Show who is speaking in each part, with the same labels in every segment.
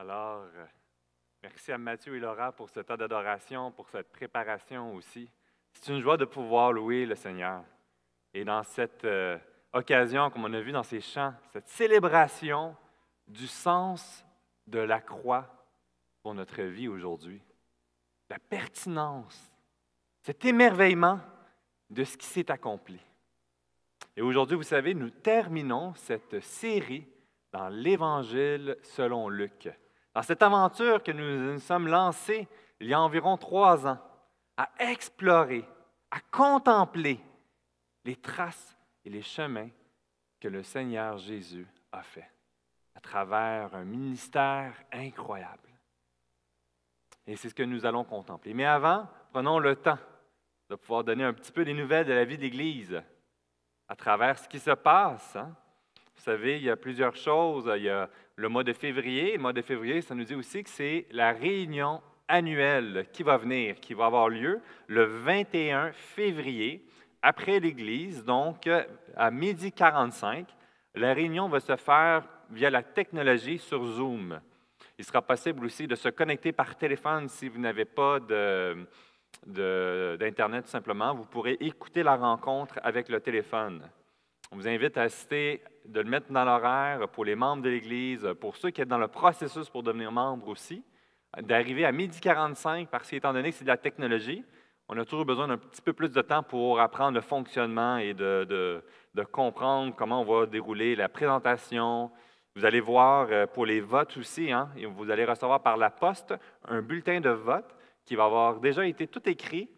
Speaker 1: Alors, merci à Mathieu et Laura pour ce temps d'adoration, pour cette préparation aussi. C'est une joie de pouvoir louer le Seigneur. Et dans cette occasion, comme on a vu dans ces chants, cette célébration du sens de la croix pour notre vie aujourd'hui, la pertinence, cet émerveillement de ce qui s'est accompli. Et aujourd'hui, vous savez, nous terminons cette série dans l'Évangile selon Luc. Dans cette aventure que nous sommes lancés il y a environ 3 ans, à explorer, à contempler les traces et les chemins que le Seigneur Jésus a fait à travers un ministère incroyable. Et c'est ce que nous allons contempler. Mais avant, prenons le temps de pouvoir donner un petit peu des nouvelles de la vie de l'Église à travers ce qui se passe. Vous savez, il y a plusieurs choses. Il y a le mois de février. Le mois de février, ça nous dit aussi que c'est la réunion annuelle qui va venir, qui va avoir lieu le 21 février, après l'Église, donc à 12h45. La réunion va se faire via la technologie sur Zoom. Il sera possible aussi de se connecter par téléphone si vous n'avez pas d'Internet tout simplement. Vous pourrez écouter la rencontre avec le téléphone. On vous invite à assister, de le mettre dans l'horaire pour les membres de l'Église, pour ceux qui sont dans le processus pour devenir membre aussi, d'arriver à 12h45 parce qu'étant donné que c'est de la technologie, on a toujours besoin d'un petit peu plus de temps pour apprendre le fonctionnement et de comprendre comment on va dérouler la présentation. Vous allez voir pour les votes aussi, et vous allez recevoir par la poste un bulletin de vote qui va avoir déjà été tout écrit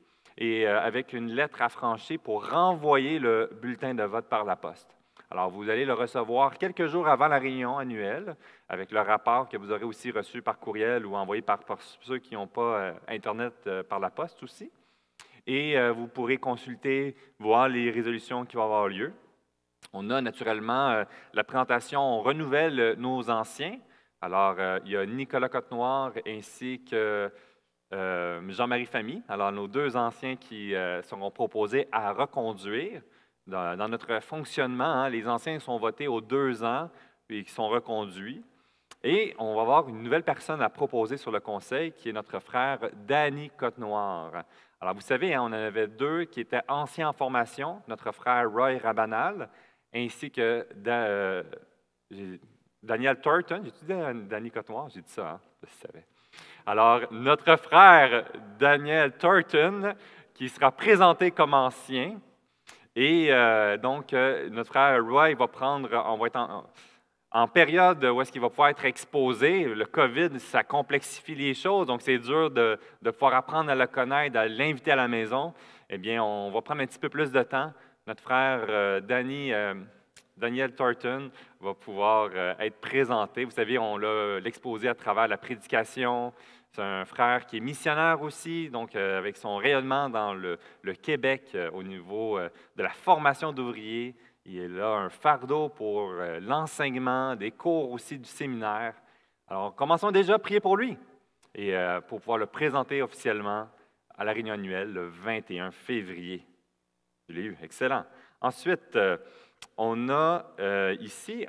Speaker 1: et avec une lettre affranchie pour renvoyer le bulletin de vote par la poste. Alors, vous allez le recevoir quelques jours avant la réunion annuelle avec le rapport que vous aurez aussi reçu par courriel ou envoyé par ceux qui n'ont pas Internet par la poste aussi. Et vous pourrez consulter, voir les résolutions qui vont avoir lieu. On a naturellement la présentation, on renouvelle nos anciens. Alors, il y a Nicolas Côte-Noir ainsi que Jean-Marie Famille. Alors, nos 2 anciens qui seront proposés à reconduire dans notre fonctionnement. Les anciens sont votés aux 2 ans et qui sont reconduits. Et on va avoir une nouvelle personne à proposer sur le conseil qui est notre frère Danny Côte-Noir. Alors, vous savez, on en avait 2 qui étaient anciens en formation, notre frère Roy Rabanal, ainsi que Daniel Thornton. J'ai-tu dit Danny Côte-Noir? J'ai dit ça, je savais. Alors, notre frère Daniel Thornton, qui sera présenté comme ancien, et donc, notre frère Roy va prendre, on va être en période où est-ce qu'il va pouvoir être exposé. Le COVID, ça complexifie les choses, donc c'est dur de pouvoir apprendre à le connaître, à l'inviter à la maison. Eh bien, on va prendre un petit peu plus de temps. Notre frère Daniel Thornton va pouvoir être présenté. Vous savez, on l'a exposé à travers la prédication. C'est un frère qui est missionnaire aussi, donc avec son rayonnement dans le Québec au niveau de la formation d'ouvriers. Il a un fardeau pour l'enseignement, des cours aussi du séminaire. Alors, commençons déjà à prier pour lui et pour pouvoir le présenter officiellement à la réunion annuelle le 21 février. Je l'ai eu, excellent. Ensuite, on a ici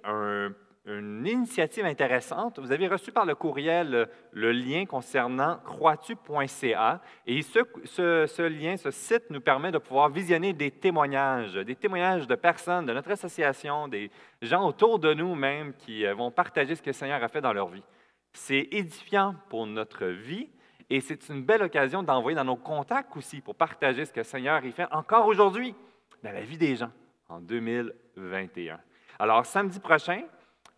Speaker 1: une initiative intéressante. Vous avez reçu par le courriel le lien concernant croistu.ca et ce lien, ce site nous permet de pouvoir visionner des témoignages de personnes de notre association, des gens autour de nous même qui vont partager ce que le Seigneur a fait dans leur vie. C'est édifiant pour notre vie et c'est une belle occasion d'envoyer dans nos contacts aussi pour partager ce que le Seigneur a fait encore aujourd'hui dans la vie des gens en 2021. Alors, samedi prochain,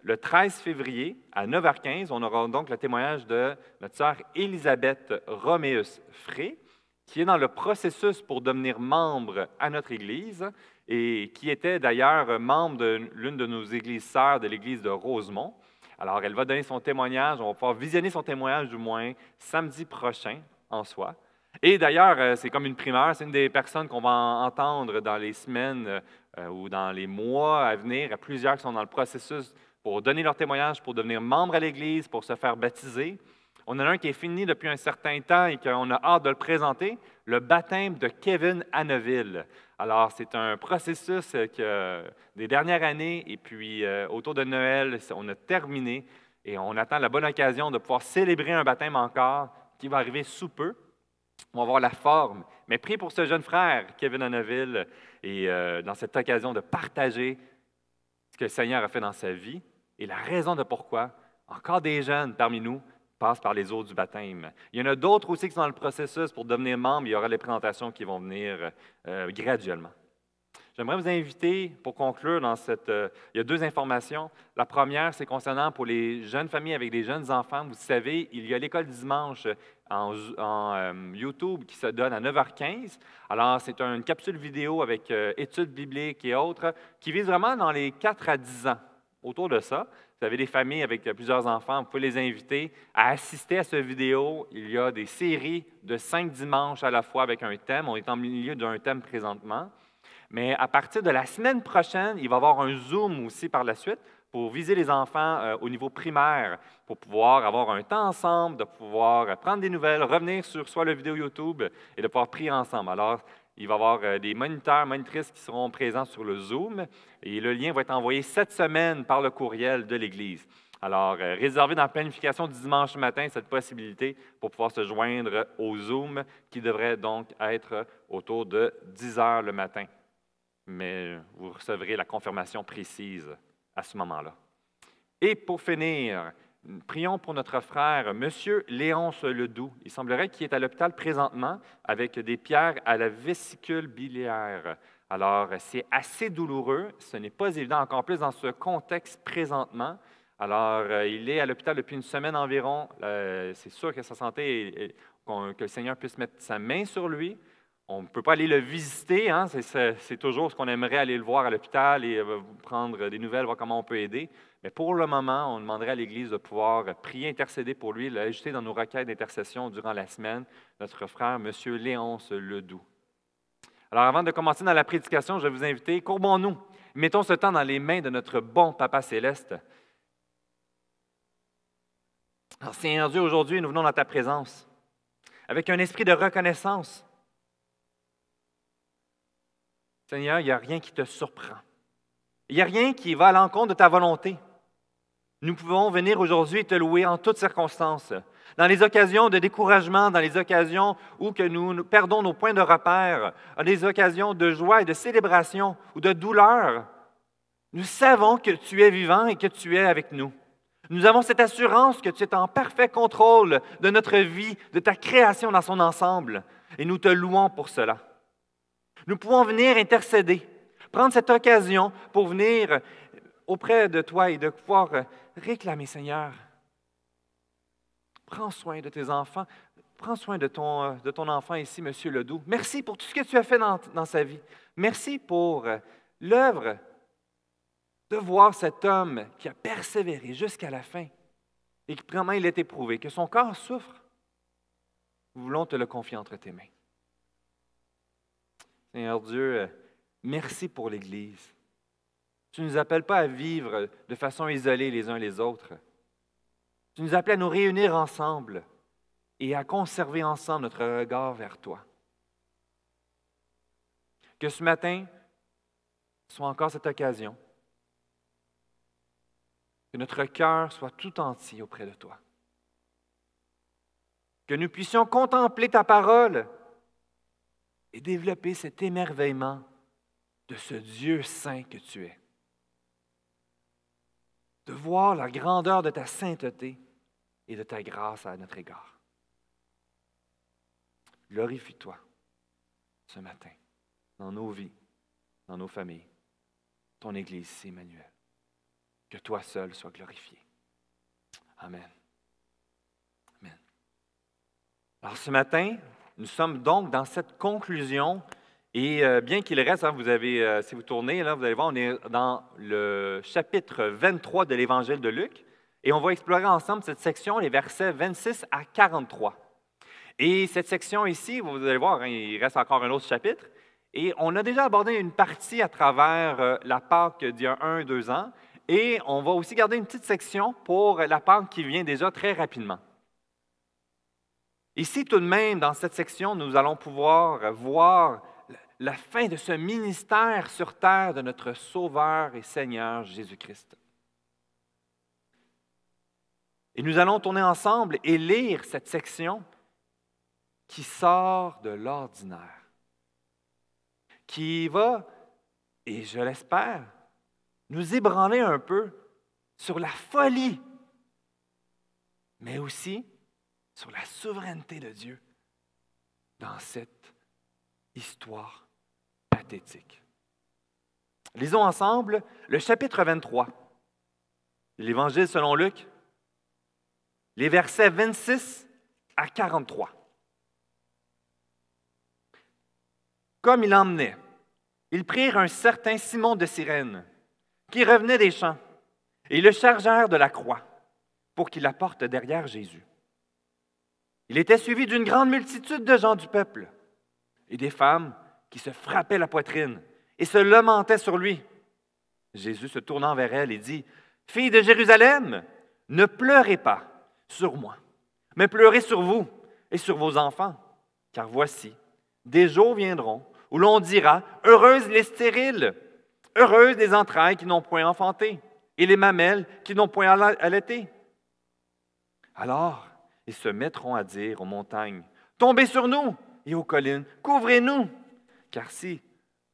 Speaker 1: le 13 février, à 9h15, on aura donc le témoignage de notre sœur Élisabeth Roméus-Fré, qui est dans le processus pour devenir membre à notre Église et qui était d'ailleurs membre de l'une de nos églises sœurs de l'Église de Rosemont. Alors, elle va donner son témoignage, on va pouvoir visionner son témoignage du moins samedi prochain en soi. Et d'ailleurs, c'est comme une primeur, c'est une des personnes qu'on va entendre dans les semaines ou dans les mois à venir. Il y a plusieurs qui sont dans le processus pour donner leur témoignage, pour devenir membre à l'Église, pour se faire baptiser. On en a un qui est fini depuis un certain temps et qu'on a hâte de le présenter, le baptême de Kevin Hanneville. Alors, c'est un processus des dernières années et puis autour de Noël, on a terminé Et on attend la bonne occasion de pouvoir célébrer un baptême encore qui va arriver sous peu. On va voir la forme. Mais priez pour ce jeune frère, Kevin Hanneville, et dans cette occasion de partager ce que le Seigneur a fait dans sa vie et la raison de pourquoi encore des jeunes parmi nous passent par les eaux du baptême. Il y en a d'autres aussi qui sont dans le processus pour devenir membres. Il y aura les présentations qui vont venir graduellement. J'aimerais vous inviter, pour conclure, il y a 2 informations. La première, c'est concernant pour les jeunes familles avec des jeunes enfants. Vous savez, il y a l'école dimanche en YouTube qui se donne à 9h15. Alors, c'est une capsule vidéo avec études bibliques et autres qui vise vraiment dans les 4 à 10 ans. Autour de ça, vous avez des familles avec plusieurs enfants, vous pouvez les inviter à assister à cette vidéo. Il y a des séries de 5 dimanches à la fois avec un thème. On est en milieu d'un thème présentement. Mais à partir de la semaine prochaine, il va y avoir un Zoom aussi par la suite pour viser les enfants au niveau primaire, pour pouvoir avoir un temps ensemble, de pouvoir prendre des nouvelles, revenir sur soit la vidéo YouTube et de pouvoir prier ensemble. Alors, il va y avoir des moniteurs, monitrices qui seront présents sur le Zoom et le lien va être envoyé cette semaine par le courriel de l'Église. Alors, réservez dans la planification du dimanche matin cette possibilité pour pouvoir se joindre au Zoom qui devrait donc être autour de 10 heures le matin. Mais vous recevrez la confirmation précise à ce moment-là. Et pour finir, prions pour notre frère, M. Léonce Ledoux. Il semblerait qu'il est à l'hôpital présentement avec des pierres à la vésicule biliaire. Alors, c'est assez douloureux. Ce n'est pas évident, encore plus dans ce contexte présentement. Alors, il est à l'hôpital depuis une semaine environ. C'est sûr que sa santé, que le Seigneur puisse mettre sa main sur lui. On ne peut pas aller le visiter, hein? C'est toujours ce qu'on aimerait aller le voir à l'hôpital et prendre des nouvelles, voir comment on peut aider. Mais pour le moment, on demanderait à l'Église de pouvoir prier, intercéder pour lui, l'ajouter dans nos requêtes d'intercession durant la semaine, notre frère, M. Léonce Ledoux. Alors, avant de commencer dans la prédication, je vais vous inviter, courbons-nous, mettons ce temps dans les mains de notre bon Papa Céleste. Alors, Seigneur Dieu, aujourd'hui, nous venons dans ta présence avec un esprit de reconnaissance. Seigneur, il n'y a rien qui te surprend. Il n'y a rien qui va à l'encontre de ta volonté. Nous pouvons venir aujourd'hui te louer en toutes circonstances. Dans les occasions de découragement, dans les occasions où que nous perdons nos points de repère, dans les occasions de joie et de célébration ou de douleur, nous savons que tu es vivant et que tu es avec nous. Nous avons cette assurance que tu es en parfait contrôle de notre vie, de ta création dans son ensemble, et nous te louons pour cela. Nous pouvons venir intercéder, prendre cette occasion pour venir auprès de toi et de pouvoir réclamer, Seigneur, prends soin de tes enfants, prends soin de ton enfant ici, M. Ledoux. Merci pour tout ce que tu as fait dans sa vie. Merci pour l'œuvre de voir cet homme qui a persévéré jusqu'à la fin et que vraiment il est éprouvé, que son corps souffre. Nous voulons te le confier entre tes mains. Seigneur Dieu, merci pour l'Église. Tu ne nous appelles pas à vivre de façon isolée les uns les autres. Tu nous appelles à nous réunir ensemble et à conserver ensemble notre regard vers toi. Que ce matin soit encore cette occasion, que notre cœur soit tout entier auprès de toi. Que nous puissions contempler ta parole et développer cet émerveillement de ce Dieu saint que tu es. De voir la grandeur de ta sainteté et de ta grâce à notre égard. Glorifie-toi ce matin dans nos vies, dans nos familles, ton Église ici, Emmanuel. Que toi seul sois glorifié. Amen. Amen. Alors ce matin, nous sommes donc dans cette conclusion et bien qu'il reste, hein, vous avez, si vous tournez, là, vous allez voir, on est dans le chapitre 23 de l'Évangile de Luc et on va explorer ensemble cette section, les versets 26 à 43. Et cette section ici, vous allez voir, hein, il reste encore un autre chapitre et on a déjà abordé une partie à travers la Pâque d'il y a 1-2 ans et on va aussi garder une petite section pour la Pâque qui vient déjà très rapidement. Ici, tout de même, dans cette section, nous allons pouvoir voir la fin de ce ministère sur terre de notre Sauveur et Seigneur Jésus-Christ. Et nous allons tourner ensemble et lire cette section qui sort de l'ordinaire, qui va, et je l'espère, nous ébranler un peu sur la folie, mais aussi sur la souveraineté de Dieu dans cette histoire pathétique. Lisons ensemble le chapitre 23 de l'Évangile selon Luc, les versets 26 à 43. Comme il emmenait, ils prirent un certain Simon de Cyrène, qui revenait des champs, et le chargèrent de la croix, pour qu'il la porte derrière Jésus. Il était suivi d'une grande multitude de gens du peuple, et des femmes qui se frappaient la poitrine, et se lamentaient sur lui. Jésus se tournant vers elle et dit, « Filles de Jérusalem, ne pleurez pas sur moi, mais pleurez sur vous et sur vos enfants, car voici, des jours viendront où l'on dira, « Heureuses les stériles, heureuses les entrailles qui n'ont point enfanté, et les mamelles qui n'ont point allaité. » Alors, ils se mettront à dire aux montagnes, « Tombez sur nous, et aux collines, couvrez-nous, car si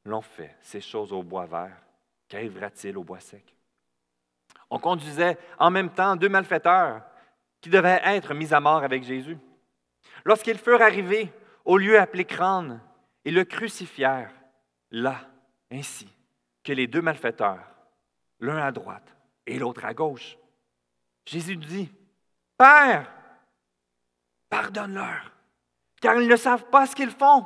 Speaker 1: l'on fait ces choses au bois vert, qu'arrivera-t-il au bois sec? » On conduisait en même temps 2 malfaiteurs qui devaient être mis à mort avec Jésus. Lorsqu'ils furent arrivés au lieu appelé Crâne, ils le crucifièrent là, ainsi que les 2 malfaiteurs, l'un à droite et l'autre à gauche. Jésus dit, « Père, pardonne-leur, car ils ne savent pas ce qu'ils font. »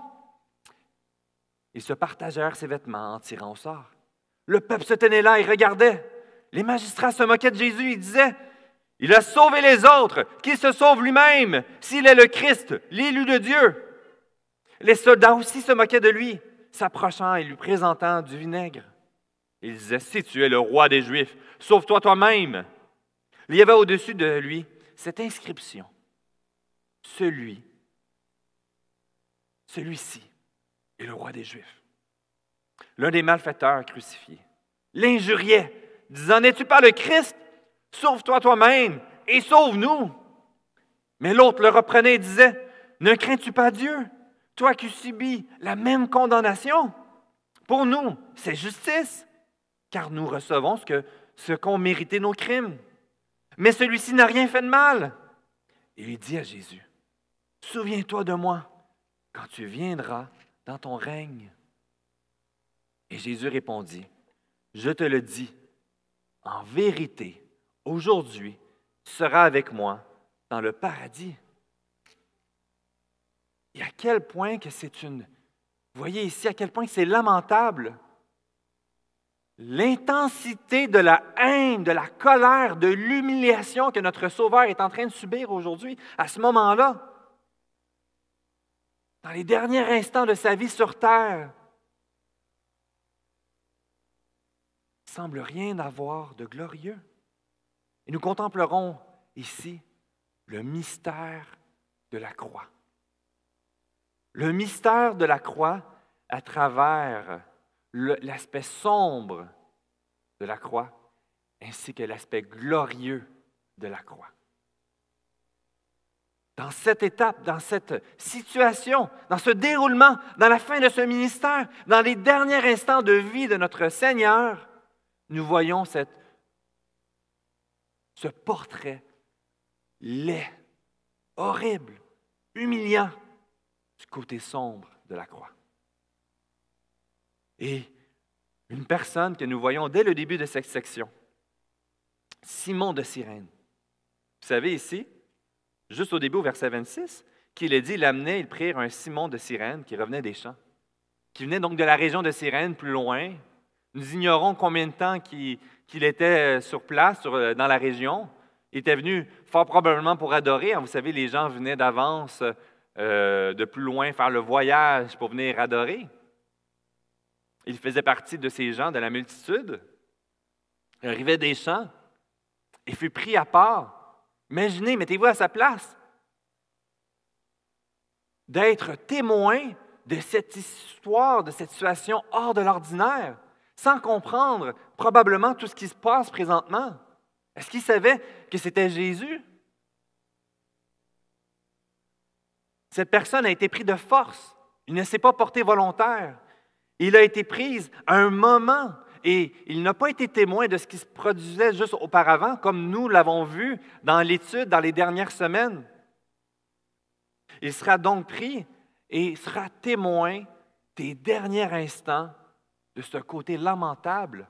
Speaker 1: Ils se partagèrent ses vêtements en tirant au sort. Le peuple se tenait là et regardait. Les magistrats se moquaient de Jésus et disaient, « Il a sauvé les autres, qu'il se sauve lui-même, s'il est le Christ, l'élu de Dieu. » Les soldats aussi se moquaient de lui, s'approchant et lui présentant du vinaigre. Ils disaient, « Si tu es le roi des Juifs, sauve-toi toi-même. » Il y avait au-dessus de lui cette inscription, « Celui-ci est le roi des Juifs. » L'un des malfaiteurs crucifiés l'injuriait, disant, « N'es-tu pas le Christ? Sauve-toi toi-même et sauve-nous. » Mais l'autre le reprenait et disait, « Ne crains-tu pas Dieu, toi qui subis la même condamnation? Pour nous, c'est justice, car nous recevons ce qu'ont mérité nos crimes. Mais celui-ci n'a rien fait de mal. » Et il dit à Jésus, « Souviens-toi de moi quand tu viendras dans ton règne. » Et Jésus répondit, « Je te le dis, en vérité, aujourd'hui, tu seras avec moi dans le paradis. » Et à quel point que c'est une... Vous voyez ici à quel point c'est lamentable. L'intensité de la haine, de la colère, de l'humiliation que notre Sauveur est en train de subir aujourd'hui, à ce moment-là, dans les derniers instants de sa vie sur terre, il ne semble rien avoir de glorieux. Et nous contemplerons ici le mystère de la croix. Le mystère de la croix à travers l'aspect sombre de la croix, ainsi que l'aspect glorieux de la croix. Dans cette étape, dans cette situation, dans ce déroulement, dans la fin de ce ministère, dans les derniers instants de vie de notre Seigneur, nous voyons ce portrait laid, horrible, humiliant du côté sombre de la croix. Et une personne que nous voyons dès le début de cette section, Simon de Cyrène. Vous savez ici, juste au début, au verset 26, qu'il est dit, ils prirent un Simon de Cyrène qui revenait des champs, qui venait donc de la région de Cyrène, plus loin. Nous ignorons combien de temps qu'il était sur place, dans la région. Il était venu fort probablement pour adorer. Vous savez, les gens venaient d'avance, de plus loin, faire le voyage pour venir adorer. Il faisait partie de ces gens, de la multitude. Il arrivait des champs et fut pris à part. Imaginez, mettez-vous à sa place, d'être témoin de cette histoire, de cette situation hors de l'ordinaire, sans comprendre probablement tout ce qui se passe présentement. Est-ce qu'il savait que c'était Jésus?
Speaker 2: Cette personne a été prise de force. Il ne s'est pas porté volontaire. Il a été pris à un moment et il n'a pas été témoin de ce qui se produisait juste auparavant, comme nous l'avons vu dans l'étude dans les dernières semaines. Il sera donc pris et sera témoin des derniers instants de ce côté lamentable.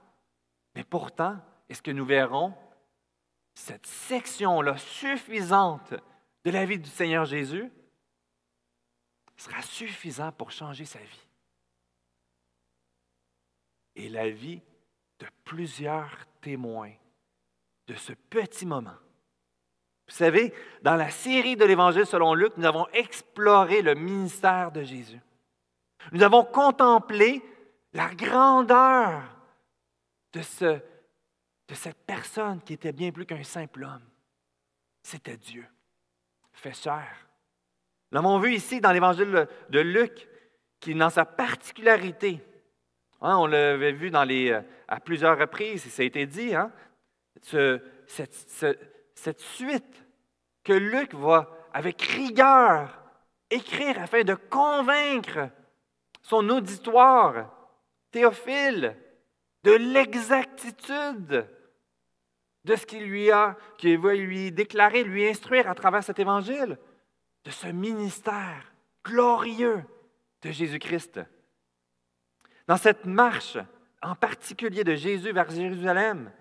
Speaker 2: Mais pourtant, est-ce que nous verrons cette section-là suffisante de la vie du Seigneur Jésus sera suffisant pour changer sa vie et la vie de plusieurs témoins de ce petit moment. Vous savez, dans la série de l'Évangile selon Luc, nous avons exploré le ministère de Jésus. Nous avons contemplé la grandeur de cette personne qui était bien plus qu'un simple homme. C'était Dieu, fait chair. Nous l'avons vu ici dans l'Évangile de Luc, qui, dans sa particularité, on l'avait vu à plusieurs reprises, et ça a été dit, cette suite que Luc va, avec rigueur, écrire afin de convaincre son auditoire, Théophile, de l'exactitude de ce qu'il va lui déclarer, lui instruire à travers cet évangile, de ce ministère glorieux de Jésus-Christ. Dans cette marche, en particulier de Jésus vers Jérusalem,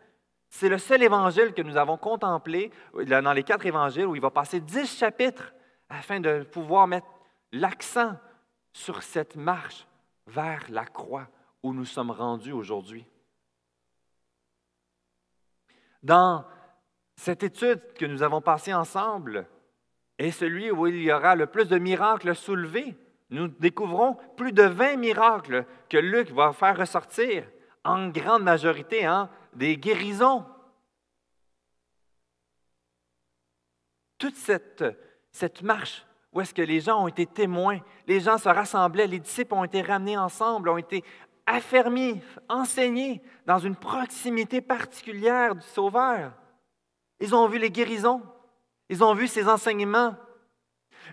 Speaker 2: c'est le seul évangile que nous avons contemplé dans les 4 évangiles où il va passer 10 chapitres afin de pouvoir mettre l'accent sur cette marche vers la croix où nous sommes rendus aujourd'hui. Dans cette étude que nous avons passée ensemble est celui où il y aura le plus de miracles soulevés. Nous découvrons plus de 20 miracles que Luc va faire ressortir, en grande majorité des guérisons. Toute cette marche où est-ce que les gens ont été témoins, les gens se rassemblaient, les disciples ont été ramenés ensemble, ont été affermis, enseignés dans une proximité particulière du Sauveur. Ils ont vu les guérisons, ils ont vu ses enseignements,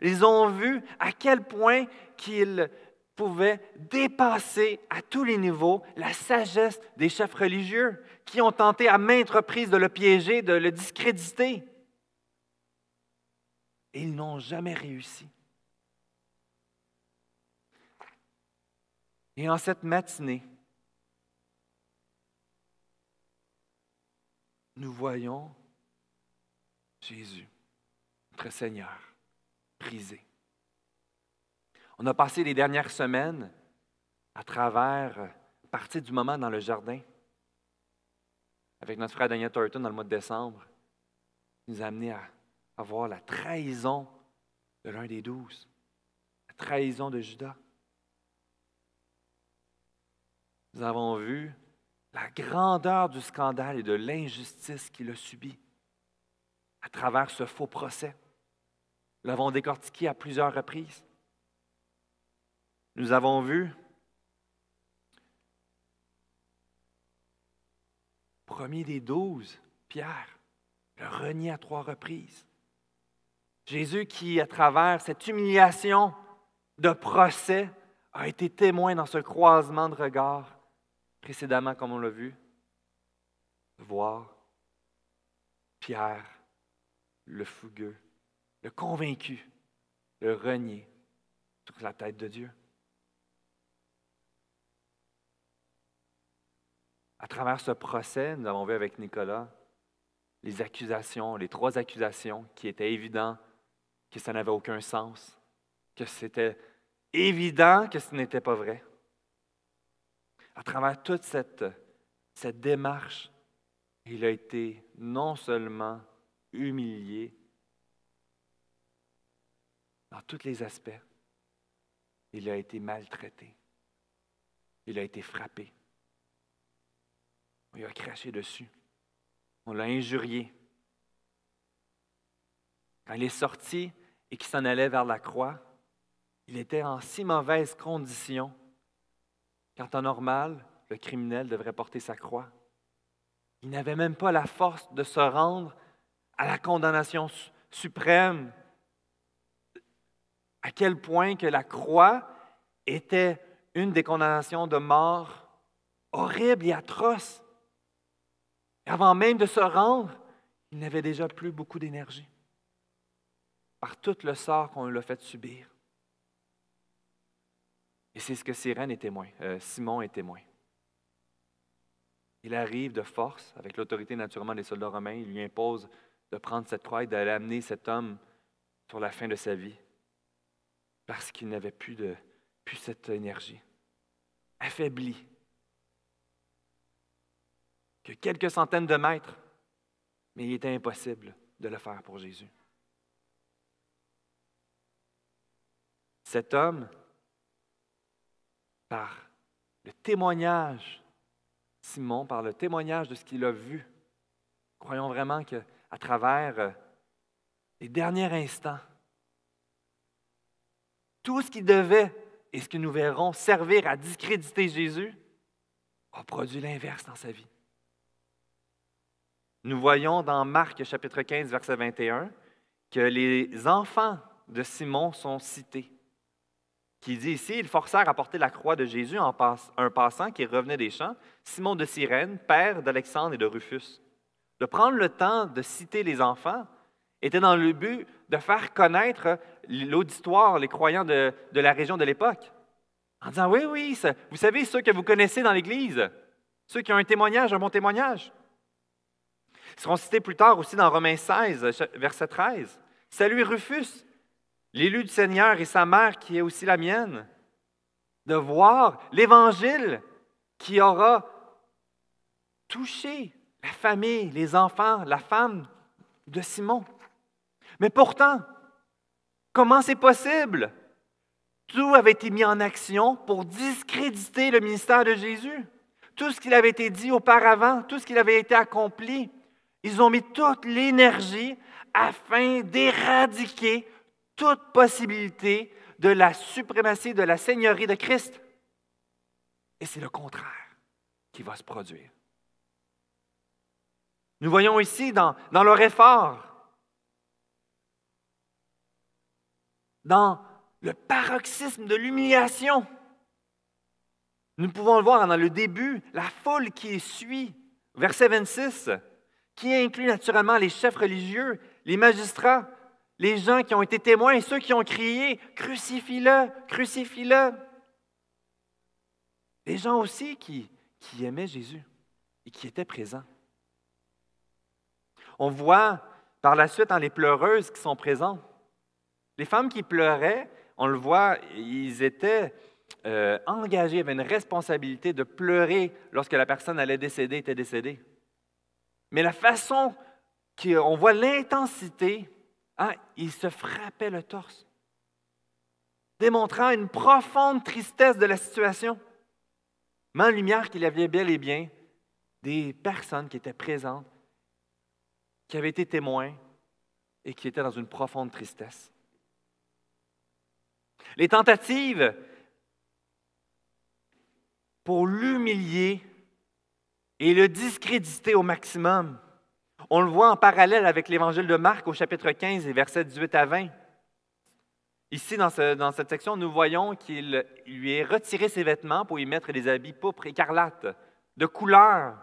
Speaker 2: ils ont vu à quel point qu'ils pouvaient dépasser à tous les niveaux la sagesse des chefs religieux qui ont tenté à maintes reprises de le piéger, de le discréditer. Et ils n'ont jamais réussi. Et en cette matinée, nous voyons Jésus, notre Seigneur, prisé. On a passé les dernières semaines à partir du moment dans le jardin, avec notre frère Daniel Thornton dans le mois de décembre, qui nous a amenés à voir la trahison de l'un des 12, la trahison de Judas. Nous avons vu la grandeur du scandale et de l'injustice qu'il a subi à travers ce faux procès. Nous l'avons décortiqué à plusieurs reprises. Nous avons vu, premier des 12, Pierre, le renier à 3 reprises. Jésus qui, à travers cette humiliation de procès, a été témoin dans ce croisement de regards, précédemment, comme on l'a vu, de voir Pierre, le fougueux, le convaincu, le renier sur la tête de Dieu. À travers ce procès, nous avons vu avec Nicolas les accusations, les 3 accusations qui étaient évidentes que ça n'avait aucun sens, que c'était évident que ce n'était pas vrai. À travers toute cette démarche, il a été non seulement humilié dans tous les aspects, il a été maltraité, il a été frappé. On lui a craché dessus. On l'a injurié. Quand il est sorti et qu'il s'en allait vers la croix, il était en si mauvaise condition qu'en temps normal, le criminel devrait porter sa croix. Il n'avait même pas la force de se rendre à la condamnation suprême, à quel point que la croix était une des condamnations de mort horrible et atroce. Et avant même de se rendre, il n'avait déjà plus beaucoup d'énergie par tout le sort qu'on lui a fait subir. Et c'est ce que Simon est témoin. Il arrive de force, avec l'autorité naturellement des soldats romains, il lui impose de prendre cette croix et d'aller amener cet homme sur la fin de sa vie, parce qu'il n'avait plus cette énergie, affaibli, que quelques centaines de mètres, mais il était impossible de le faire pour Jésus. Cet homme, par le témoignage, Simon, par le témoignage de ce qu'il a vu, croyons vraiment qu'à travers les derniers instants, tout ce qui devait, et ce que nous verrons, servir à discréditer Jésus, a produit l'inverse dans sa vie. Nous voyons dans Marc chapitre 15, verset 21, que les enfants de Simon sont cités. Qui dit ici, ils forcèrent à porter la croix de Jésus un passant qui revenait des champs, Simon de Cyrène, père d'Alexandre et de Rufus. De prendre le temps de citer les enfants était dans le but de faire connaître l'auditoire, les croyants de la région de l'époque. En disant, oui, vous savez, ceux que vous connaissez dans l'Église, ceux qui ont un bon témoignage. Ils seront cités plus tard aussi dans Romains 16, verset 13. « Saluez Rufus, l'élu du Seigneur et sa mère qui est aussi la mienne, de voir l'Évangile qui aura touché la famille, les enfants, la femme de Simon. Mais pourtant, comment c'est possible? Tout avait été mis en action pour discréditer le ministère de Jésus. Tout ce qu'il avait été dit auparavant, tout ce qu'il avait été accompli, ils ont mis toute l'énergie afin d'éradiquer toute possibilité de la suprématie, de la seigneurie de Christ. Et c'est le contraire qui va se produire. Nous voyons ici dans leur effort, dans le paroxysme de l'humiliation. Nous pouvons le voir dans le début, la foule qui suit, verset 26, qui inclut naturellement les chefs religieux, les magistrats, les gens qui ont été témoins et ceux qui ont crié « Crucifie-le, crucifie-le ». Les gens aussi qui aimaient Jésus et qui étaient présents. On voit par la suite les pleureuses qui sont présentes. Les femmes qui pleuraient, on le voit, ils étaient engagés, avaient une responsabilité de pleurer lorsque la personne était décédée. Mais la façon qu'on voit l'intensité, ils se frappaient le torse, démontrant une profonde tristesse de la situation, mais en lumière qu'il y avait bel et bien des personnes qui étaient présentes, qui avaient été témoins et qui étaient dans une profonde tristesse. Les tentatives pour l'humilier et le discréditer au maximum. On le voit en parallèle avec l'Évangile de Marc au chapitre 15 et versets 18 à 20. Ici, dans cette section, nous voyons qu'il lui est retiré ses vêtements pour y mettre des habits pourpres écarlates, de couleur,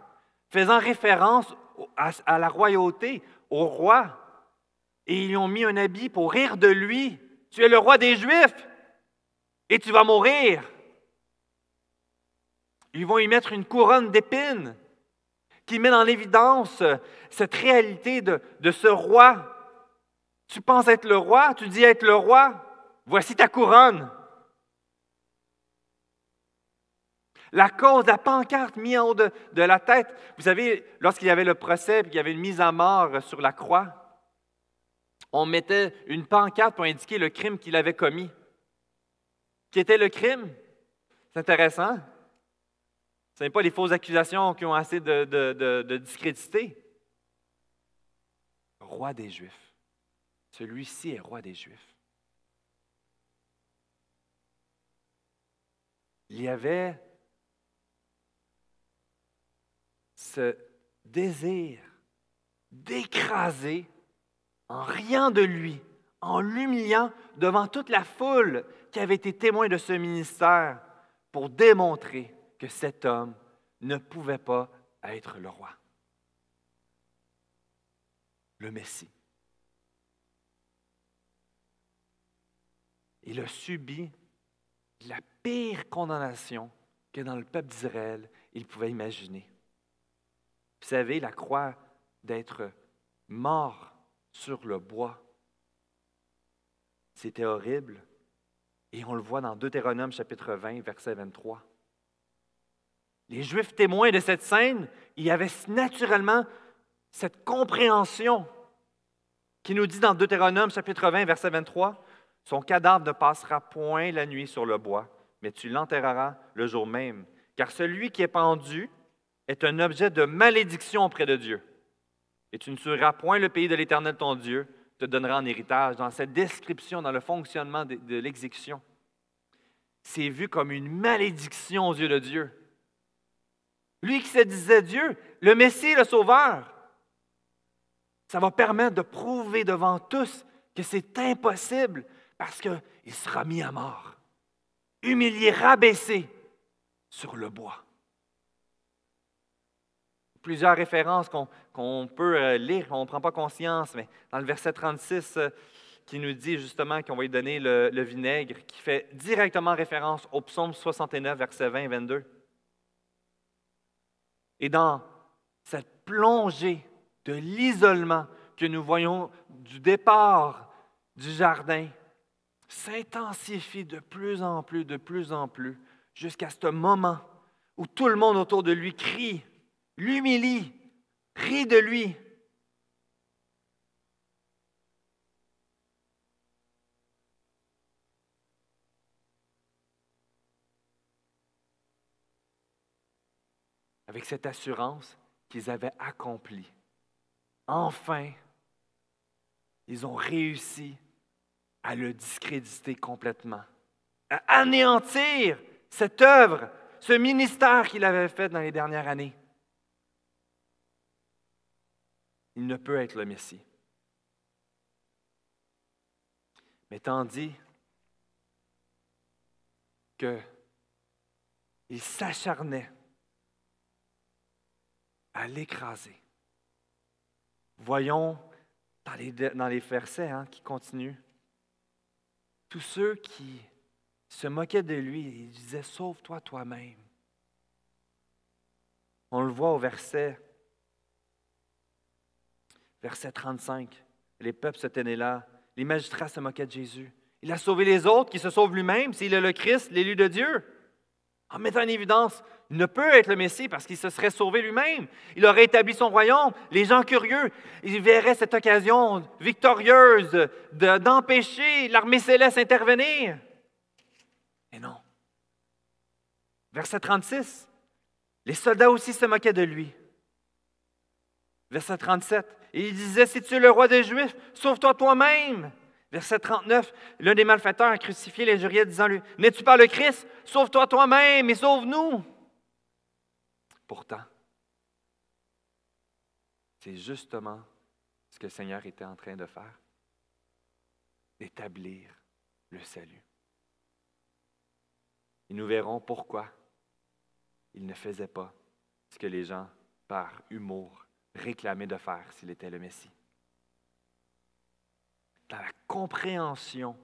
Speaker 2: faisant référence à la royauté, au roi. Et ils lui ont mis un habit pour rire de lui. « Tu es le roi des Juifs et tu vas mourir. » Ils vont y mettre une couronne d'épines qui met en évidence cette réalité de ce roi. Tu penses être le roi, tu dis être le roi, voici ta couronne. La cause, la pancarte mise en haut de la tête. Vous savez, lorsqu'il y avait le procès et qu'il y avait une mise à mort sur la croix, on mettait une pancarte pour indiquer le crime qu'il avait commis. Qui était le crime? C'est intéressant. Ce n'est pas les fausses accusations qui ont assez de discréditer. Roi des Juifs. Celui-ci est roi des Juifs. Il y avait ce désir d'écraser, en riant de lui, en l'humiliant devant toute la foule qui avait été témoin de ce ministère pour démontrer que cet homme ne pouvait pas être le roi, le Messie. Il a subi la pire condamnation que dans le peuple d'Israël, il pouvait imaginer. Vous savez, la croix d'être mort sur le bois, c'était horrible. Et on le voit dans Deutéronome chapitre 20, verset 23. Les Juifs témoins de cette scène, il y avait naturellement cette compréhension qui nous dit dans Deutéronome chapitre 20, verset 23, « Son cadavre ne passera point la nuit sur le bois, mais tu l'enterreras le jour même, car celui qui est pendu est un objet de malédiction auprès de Dieu. Et tu ne tueras point le pays de l'Éternel ton Dieu, te donnera en héritage. » Dans cette description, dans le fonctionnement de l'exécution, c'est vu comme une malédiction aux yeux de Dieu. Lui qui se disait Dieu, le Messie, le Sauveur, ça va permettre de prouver devant tous que c'est impossible parce qu'il sera mis à mort, humilié, rabaissé sur le bois. Plusieurs références qu'on peut lire, on ne prend pas conscience, mais dans le verset 36, qui nous dit justement qu'on va lui donner le vinaigre, qui fait directement référence au psaume 69, versets 20 et 22. Et dans cette plongée de l'isolement que nous voyons du départ du jardin, s'intensifie de plus en plus, jusqu'à ce moment où tout le monde autour de lui crie, l'humilie, rit de lui. Avec cette assurance qu'ils avaient accompli. Enfin, ils ont réussi à le discréditer complètement, à anéantir cette œuvre, ce ministère qu'il avait fait dans les dernières années. Il ne peut être le Messie. Mais tandis qu'il s'acharnait à l'écraser. Voyons dans les versets qui continuent, tous ceux qui se moquaient de lui, ils disaient « Sauve-toi toi-même ». On le voit au verset 35. Les peuples se tenaient là, les magistrats se moquaient de Jésus. Il a sauvé les autres, qui se sauvent lui-même, s'il est le Christ, l'élu de Dieu. En mettant en évidence, il ne peut être le Messie parce qu'il se serait sauvé lui-même. Il aurait établi son royaume. Les gens curieux, ils verraient cette occasion victorieuse d'empêcher l'armée céleste d'intervenir. Mais non. Verset 36. Les soldats aussi se moquaient de lui. Verset 37. Et il disait, si tu es le roi des Juifs, sauve-toi toi-même. Verset 39, l'un des malfaiteurs a crucifié l'injuriait, disant-lui, n'es-tu pas le Christ? Sauve-toi toi-même et sauve-nous. Pourtant, c'est justement ce que le Seigneur était en train de faire, d'établir le salut. Et nous verrons pourquoi il ne faisait pas ce que les gens, par humour, réclamaient de faire s'il était le Messie. Dans la compréhension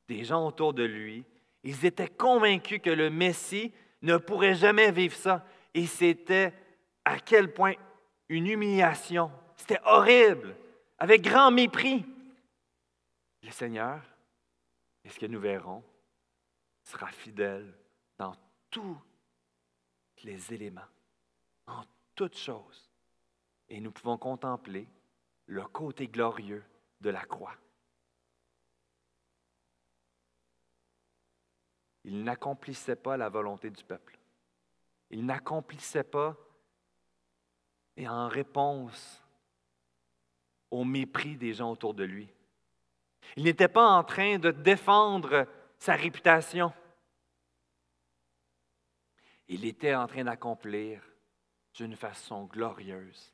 Speaker 2: des gens autour de lui, ils étaient convaincus que le Messie ne pourrait jamais vivre ça. Et c'était à quel point une humiliation. C'était horrible, avec grand mépris. Le Seigneur, et ce que nous verrons, sera fidèle dans tous les éléments, en toutes choses. Et nous pouvons contempler le côté glorieux de la croix. Il n'accomplissait pas la volonté du peuple. Il n'accomplissait pas, et en réponse au mépris des gens autour de lui. Il n'était pas en train de défendre sa réputation. Il était en train d'accomplir d'une façon glorieuse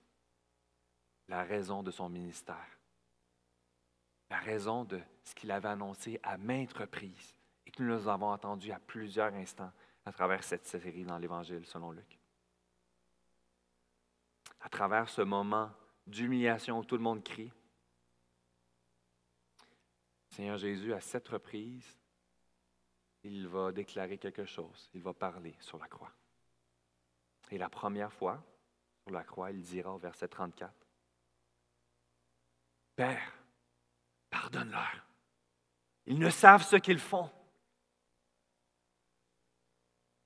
Speaker 2: la raison de son ministère. la raison de ce qu'il avait annoncé à maintes reprises et que nous avons entendu à plusieurs instants à travers cette série dans l'Évangile selon Luc. À travers ce moment d'humiliation où tout le monde crie, Seigneur Jésus, à 7 reprises, il va déclarer quelque chose, il va parler sur la croix. Et la première fois, sur la croix, il dira au verset 34, « Père, pardonne-leur. Ils ne savent ce qu'ils font. »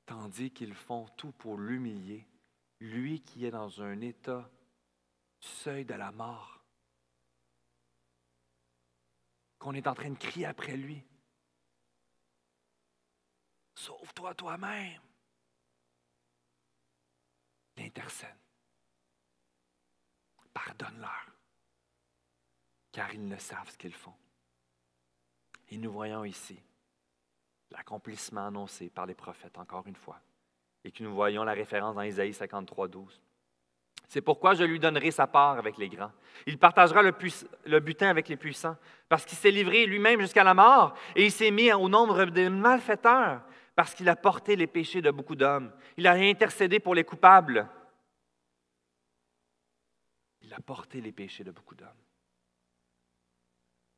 Speaker 2: Tandis qu'ils font tout pour l'humilier, lui qui est dans un état du seuil de la mort, qu'on est en train de crier après lui. « Sauve-toi toi-même. » Il intercède. Pardonne-leur, car ils ne savent ce qu'ils font. Et nous voyons ici l'accomplissement annoncé par les prophètes, encore une fois, et que nous voyons la référence dans Isaïe 53, 12. C'est pourquoi je lui donnerai sa part avec les grands. Il partagera le butin avec les puissants, parce qu'il s'est livré lui-même jusqu'à la mort, et il s'est mis au nombre des malfaiteurs, parce qu'il a porté les péchés de beaucoup d'hommes. Il a intercédé pour les coupables. Il a porté les péchés de beaucoup d'hommes.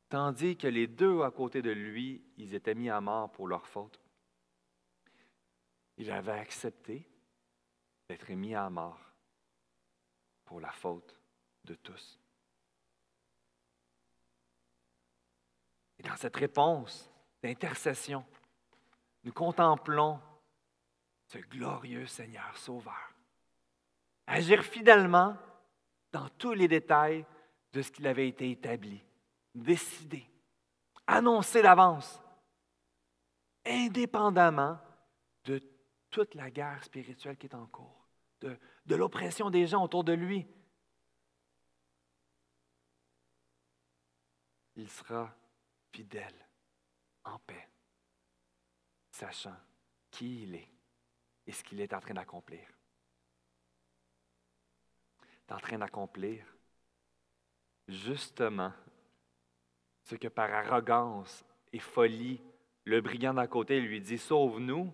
Speaker 2: Tandis que les deux à côté de lui, ils étaient mis à mort pour leur faute. Il avait accepté d'être mis à mort pour la faute de tous. Et dans cette réponse d'intercession, nous contemplons ce glorieux Seigneur Sauveur agir fidèlement dans tous les détails de ce qu'il avait été établi, décidé, annoncé d'avance, indépendamment de toute la guerre spirituelle qui est en cours, de l'oppression des gens autour de lui. Il sera fidèle, en paix, sachant qui il est et ce qu'il est en train d'accomplir. Il est en train d'accomplir justement ce que par arrogance et folie, le brigand d'à côté lui dit « Sauve-nous ».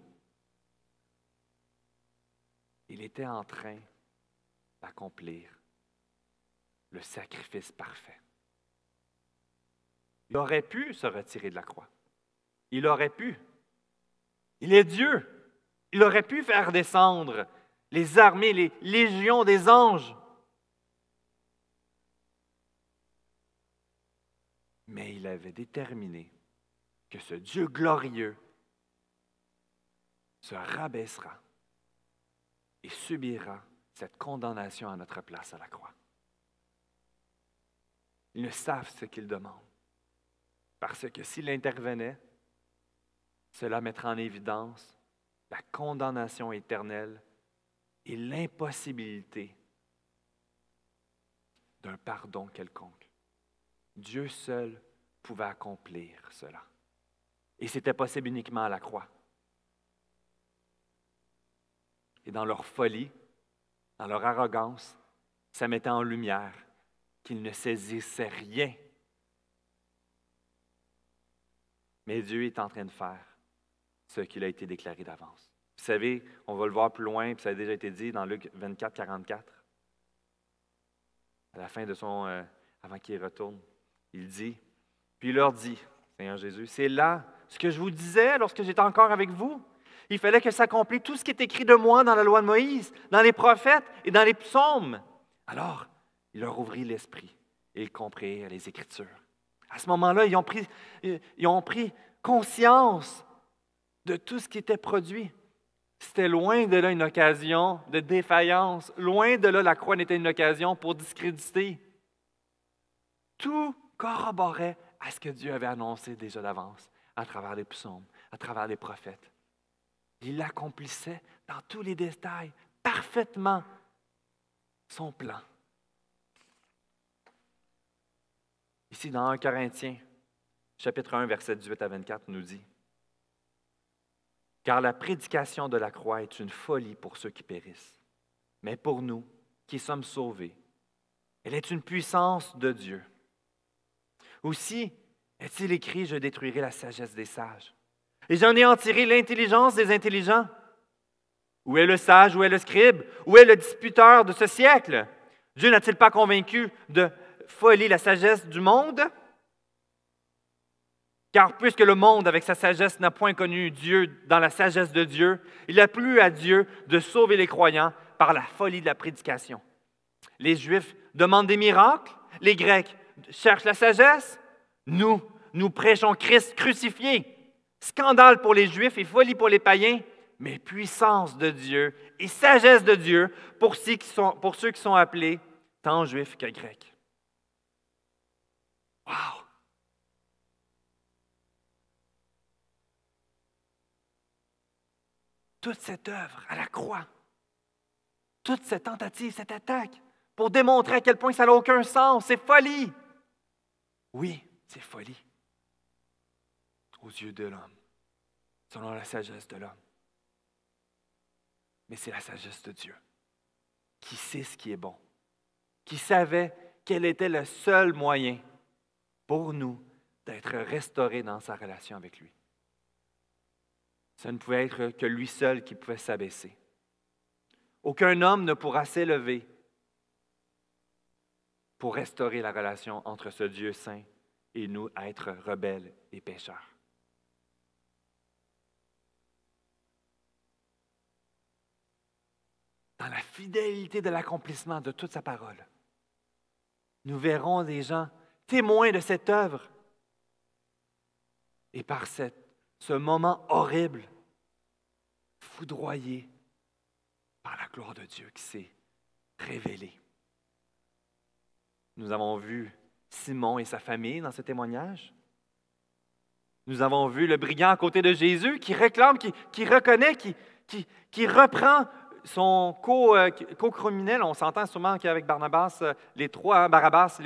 Speaker 2: Il était en train d'accomplir le sacrifice parfait. Il aurait pu se retirer de la croix. Il aurait pu. Il est Dieu. Il aurait pu faire descendre les armées, les légions des anges. Mais il avait déterminé que ce Dieu glorieux se rabaissera et subira cette condamnation à notre place à la croix. Ils ne savent ce qu'ils demandent. Parce que s'il intervenait, cela mettrait en évidence la condamnation éternelle et l'impossibilité d'un pardon quelconque. Dieu seul pouvait accomplir cela. Et c'était possible uniquement à la croix. Et dans leur folie, dans leur arrogance, ça mettait en lumière qu'ils ne saisissaient rien. Mais Dieu est en train de faire ce qu'il a été déclaré d'avance. Vous savez, on va le voir plus loin, puis ça a déjà été dit dans Luc 24, 44. À la fin de son... avant qu'il retourne, il dit, puis il leur dit, Seigneur Jésus, c'est là ce que je vous disais lorsque j'étais encore avec vous. Il fallait que s'accomplisse tout ce qui est écrit de moi dans la loi de Moïse, dans les prophètes et dans les psaumes. Alors, il leur ouvrit l'esprit et ils comprirent les Écritures. À ce moment-là, ils ont pris conscience de tout ce qui était produit. C'était loin de là une occasion de défaillance. Loin de là, la croix n'était une occasion pour discréditer. Tout corroborait à ce que Dieu avait annoncé déjà d'avance, à travers les psaumes, à travers les prophètes. Il accomplissait dans tous les détails, parfaitement, son plan. Ici, dans 1 Corinthiens, chapitre 1, versets 18 à 24, nous dit « Car la prédication de la croix est une folie pour ceux qui périssent, mais pour nous, qui sommes sauvés, elle est une puissance de Dieu. Aussi, est-il écrit, je détruirai la sagesse des sages. Et j'en ai en tiré l'intelligence des intelligents. Où est le sage, où est le scribe, où est le disputeur de ce siècle? Dieu n'a-t-il pas convaincu de folie la sagesse du monde? Car puisque le monde, avec sa sagesse, n'a point connu Dieu dans la sagesse de Dieu, il a plu à Dieu de sauver les croyants par la folie de la prédication. Les Juifs demandent des miracles, les Grecs cherchent la sagesse. Nous prêchons Christ crucifié. Scandale pour les Juifs et folie pour les païens, mais puissance de Dieu et sagesse de Dieu pour ceux qui sont appelés tant Juifs que Grecs. Wow! Toute cette œuvre à la croix, toute cette tentative, cette attaque, pour démontrer à quel point ça n'a aucun sens, c'est folie. Oui, c'est folie aux yeux de l'homme, selon la sagesse de l'homme. Mais c'est la sagesse de Dieu qui sait ce qui est bon, qui savait quel était le seul moyen pour nous d'être restaurés dans sa relation avec lui. Ça ne pouvait être que lui seul qui pouvait s'abaisser. Aucun homme ne pourra s'élever pour restaurer la relation entre ce Dieu saint et nous, être rebelles et pécheurs. Dans la fidélité de l'accomplissement de toute sa parole, nous verrons des gens témoins de cette œuvre. Et par ce moment horrible, foudroyé par la gloire de Dieu qui s'est révélée. Nous avons vu Simon et sa famille dans ce témoignage. Nous avons vu le brigand à côté de Jésus qui réclame, qui reconnaît, qui reprend son co-criminel. On s'entend sûrement qu'avec Barabbas, les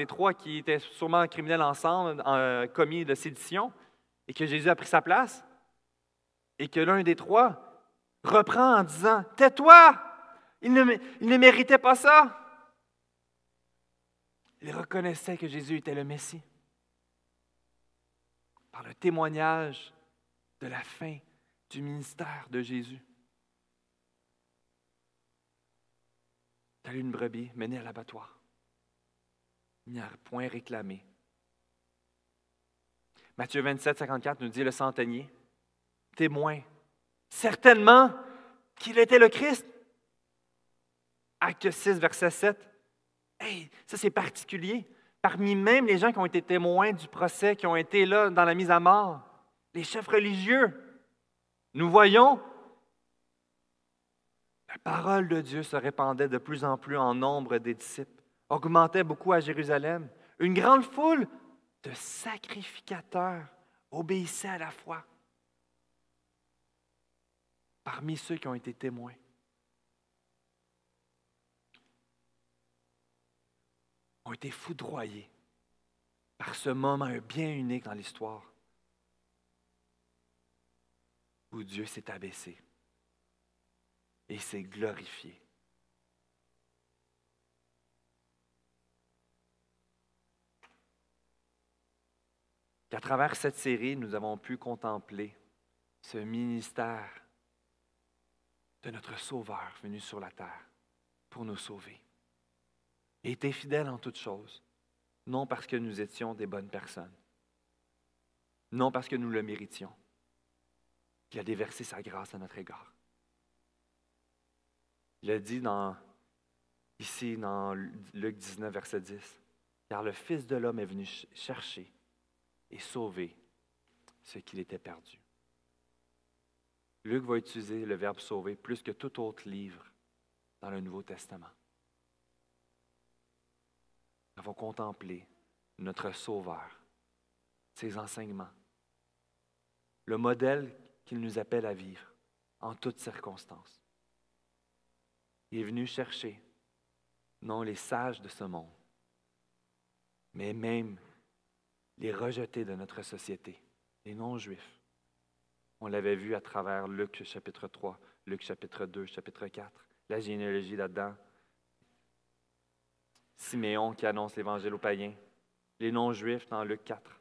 Speaker 2: trois qui étaient sûrement criminels ensemble, commis de sédition, et que Jésus a pris sa place, et que l'un des trois reprend en disant « Tais-toi! Il ne méritait pas ça! » Il reconnaissait que Jésus était le Messie par le témoignage de la fin du ministère de Jésus. Tel une brebis menée à l'abattoir, il n'y a point réclamé. Matthieu 27, 54 nous dit le centenier, témoin, certainement qu'il était le Christ. Acte 6, verset 7. Hey, ça c'est particulier. Parmi même les gens qui ont été témoins du procès, qui ont été là dans la mise à mort, les chefs religieux, nous voyons la parole de Dieu se répandait de plus en plus en nombre des disciples, augmentait beaucoup à Jérusalem. Une grande foule de sacrificateurs obéissaient à la foi parmi ceux qui ont été témoins. Ont été foudroyés par ce moment bien unique dans l'histoire où Dieu s'est abaissé et s'est glorifié. Qu'à travers cette série, nous avons pu contempler ce ministère de notre Sauveur venu sur la terre pour nous sauver. Et était fidèle en toutes choses, non parce que nous étions des bonnes personnes, non parce que nous le méritions. Il a déversé sa grâce à notre égard. Il a dit ici dans Luc 19, verset 10, « Car le Fils de l'homme est venu chercher et sauver ce qu'il était perdu. » Luc va utiliser le verbe « sauver » plus que tout autre livre dans le Nouveau Testament. Nous avons contemplé notre Sauveur, ses enseignements, le modèle qu'il nous appelle à vivre en toutes circonstances. Il est venu chercher, non les sages de ce monde, mais même les rejetés de notre société, les non-juifs. On l'avait vu à travers Luc chapitre 3, Luc chapitre 2, chapitre 4, la généalogie là-dedans. Siméon qui annonce l'Évangile aux païens. les non-juifs dans Luc 4,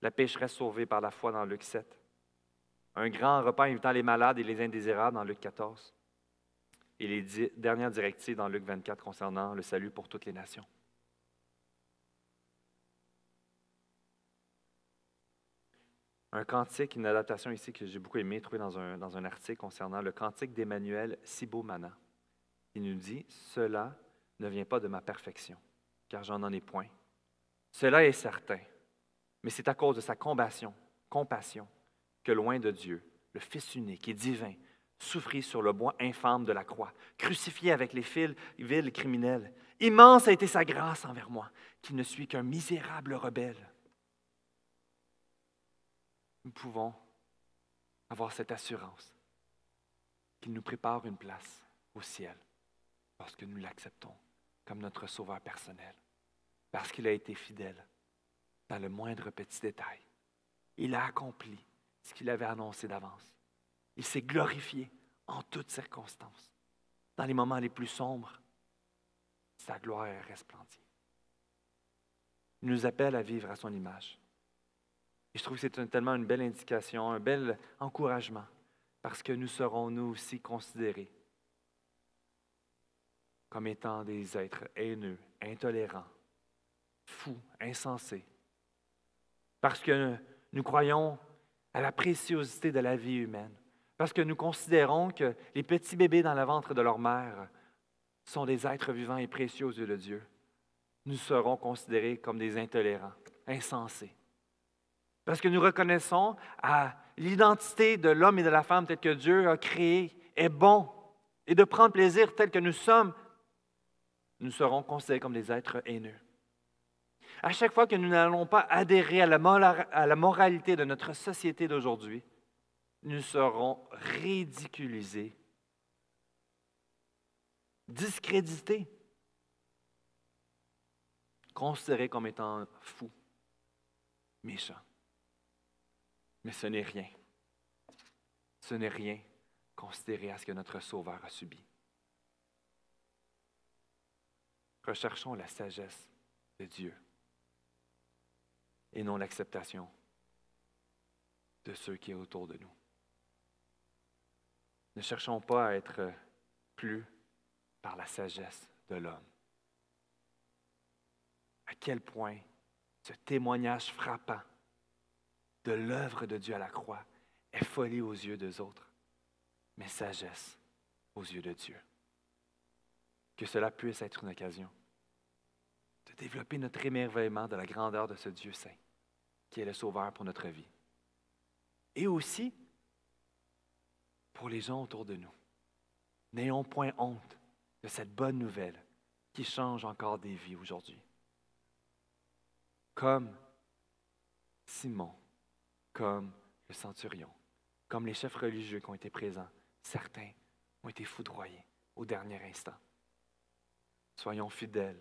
Speaker 2: la pécheresse sauvée par la foi dans Luc 7, un grand repas invitant les malades et les indésirables dans Luc 14, et les dernières directives dans Luc 24 concernant le salut pour toutes les nations. Un cantique, une adaptation ici que j'ai beaucoup aimé trouver dans un article concernant le cantique d'Emmanuel Sibomana. Il nous dit « Cela ne vient pas de ma perfection, car j'en ai point. Cela est certain, mais c'est à cause de sa compassion que loin de Dieu, le Fils unique et divin, souffrit sur le bois infâme de la croix, crucifié avec les vils criminels. Immense a été sa grâce envers moi, qui ne suis qu'un misérable rebelle. » Nous pouvons avoir cette assurance qu'il nous prépare une place au ciel lorsque nous l'acceptons comme notre sauveur personnel, parce qu'il a été fidèle dans le moindre petit détail. Il a accompli ce qu'il avait annoncé d'avance. Il s'est glorifié en toutes circonstances. Dans les moments les plus sombres, sa gloire est resplendie. Il nous appelle à vivre à son image. Et je trouve que c'est tellement une belle indication, un bel encouragement, parce que nous serons nous aussi considérés comme étant des êtres haineux, intolérants, fous, insensés. Parce que nous croyons à la préciosité de la vie humaine. Parce que nous considérons que les petits bébés dans le ventre de leur mère sont des êtres vivants et précieux aux yeux de Dieu. Nous serons considérés comme des intolérants, insensés. Parce que nous reconnaissons à l'identité de l'homme et de la femme telle que Dieu a créé est bon et de prendre plaisir tel que nous sommes, nous serons considérés comme des êtres haineux. À chaque fois que nous n'allons pas adhérer à la moralité de notre société d'aujourd'hui, nous serons ridiculisés, discrédités, considérés comme étant fous, méchants. Mais ce n'est rien. Ce n'est rien considéré à ce que notre Sauveur a subi. Recherchons la sagesse de Dieu et non l'acceptation de ceux qui sont autour de nous. Ne cherchons pas à être plus par la sagesse de l'homme. À quel point ce témoignage frappant de l'œuvre de Dieu à la croix est folie aux yeux des autres, mais sagesse aux yeux de Dieu. Que cela puisse être une occasion de développer notre émerveillement de la grandeur de ce Dieu saint, qui est le Sauveur pour notre vie. Et aussi pour les gens autour de nous. N'ayons point honte de cette bonne nouvelle qui change encore des vies aujourd'hui. Comme Simon, comme le centurion, comme les chefs religieux qui ont été présents, certains ont été foudroyés au dernier instant. Soyons fidèles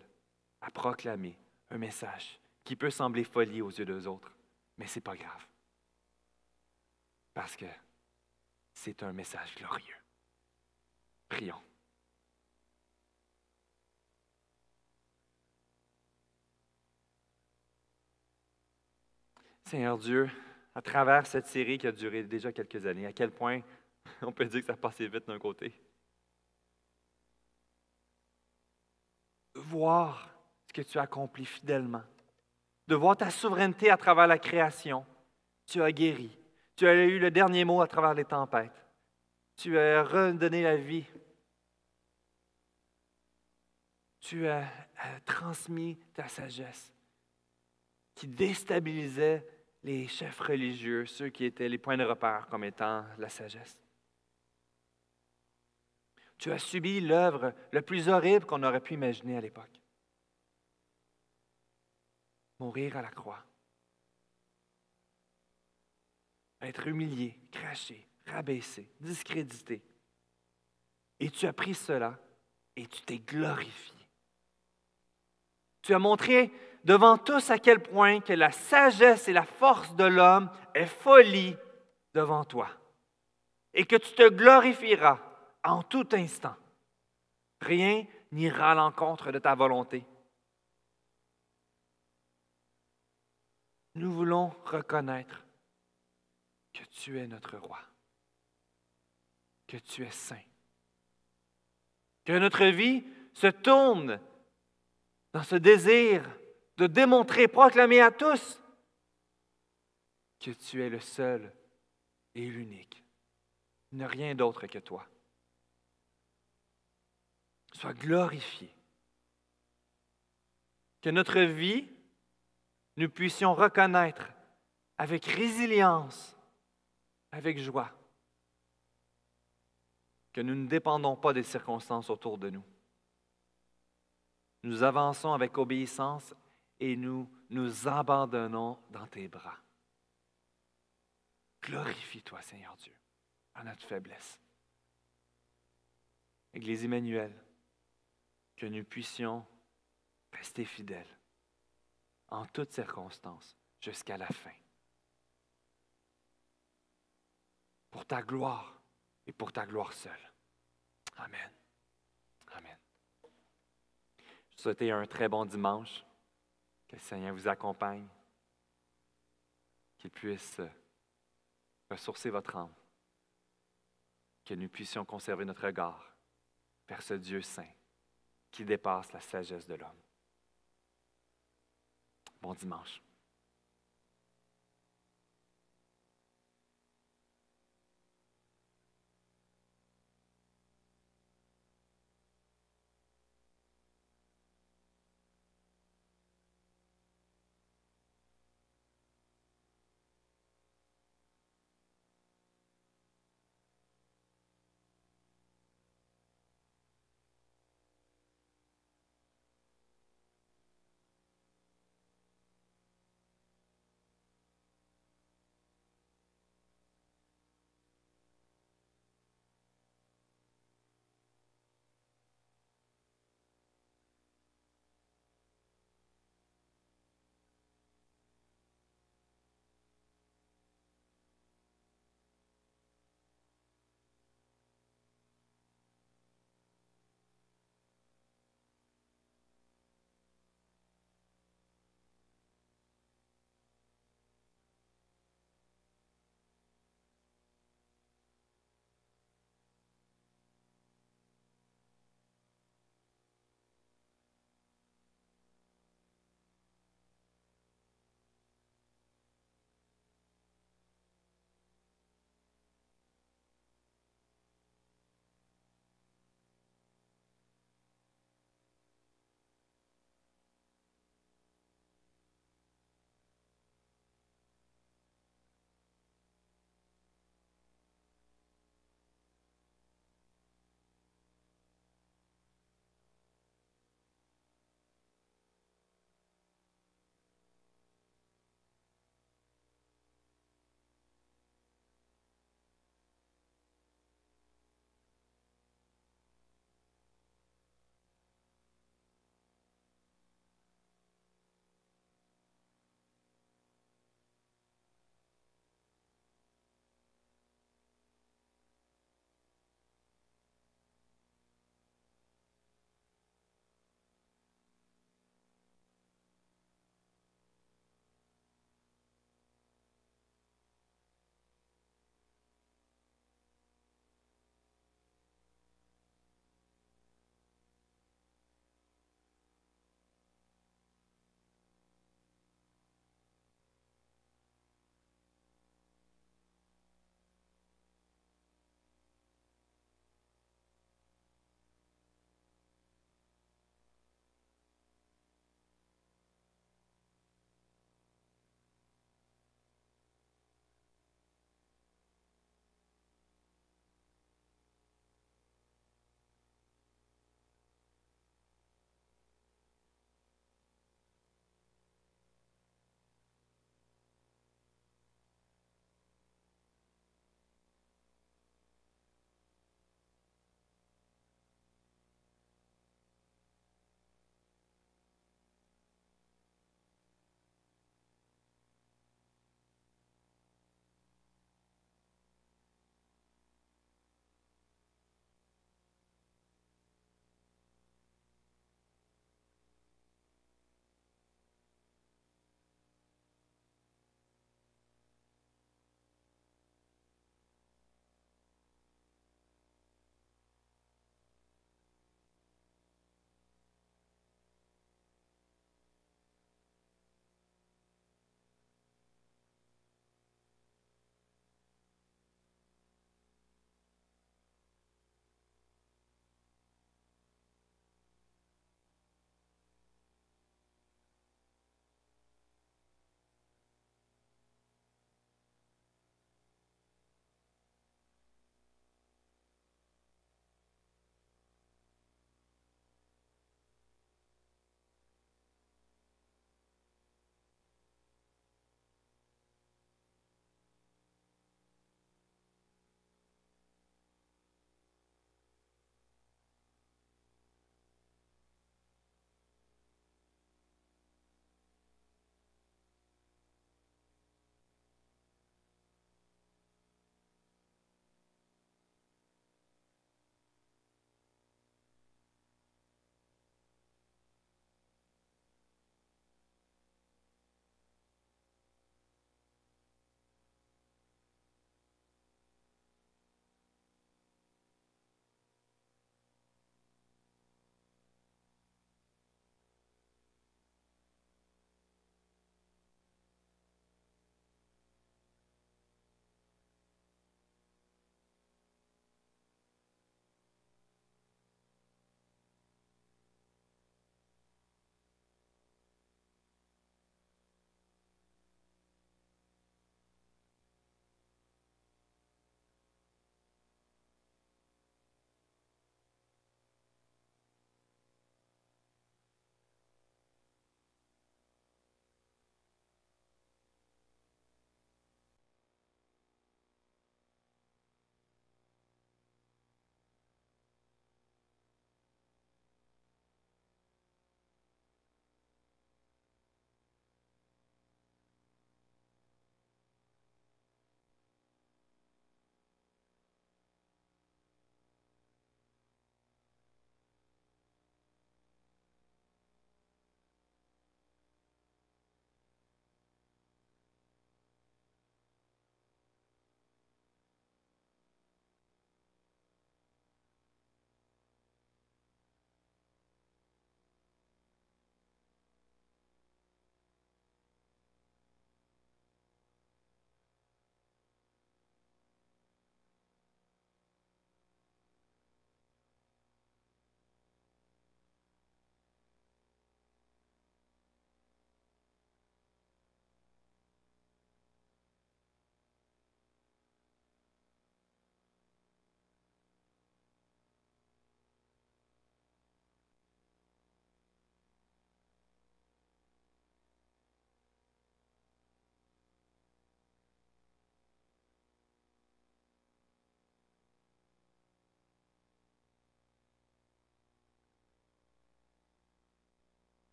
Speaker 2: à proclamer un message qui peut sembler folie aux yeux des autres, mais ce n'est pas grave. Parce que c'est un message glorieux. Prions. Seigneur Dieu, à travers cette série qui a duré déjà quelques années, à quel point on peut dire que ça passait vite d'un côté. Voir ce que tu as accompli fidèlement, de voir ta souveraineté à travers la création. Tu as guéri, tu as eu le dernier mot à travers les tempêtes, tu as redonné la vie, tu as transmis ta sagesse qui déstabilisait les chefs religieux, ceux qui étaient les points de repère comme étant la sagesse. Tu as subi l'œuvre le plus horrible qu'on aurait pu imaginer à l'époque. Mourir à la croix. Être humilié, craché, rabaissé, discrédité. Et tu as pris cela et tu t'es glorifié. Tu as montré devant tous à quel point que la sagesse et la force de l'homme est folie devant toi. Et que tu te glorifieras en tout instant. Rien n'ira à l'encontre de ta volonté. Nous voulons reconnaître que tu es notre roi, que tu es saint, que notre vie se tourne dans ce désir de démontrer, proclamer à tous que tu es le seul et l'unique. Il n'y a rien d'autre que toi. Sois glorifié. Que notre vie, nous puissions reconnaître avec résilience, avec joie, que nous ne dépendons pas des circonstances autour de nous. Nous avançons avec obéissance et nous nous abandonnons dans tes bras. Glorifie-toi, Seigneur Dieu, à notre faiblesse. Église Emmanuel, que nous puissions rester fidèles en toutes circonstances jusqu'à la fin. Pour ta gloire et pour ta gloire seule. Amen. Amen. Je vous souhaite un très bon dimanche. Que le Seigneur vous accompagne. Qu'il puisse ressourcer votre âme. Que nous puissions conserver notre regard vers ce Dieu saint qui dépasse la sagesse de l'homme. Bon dimanche.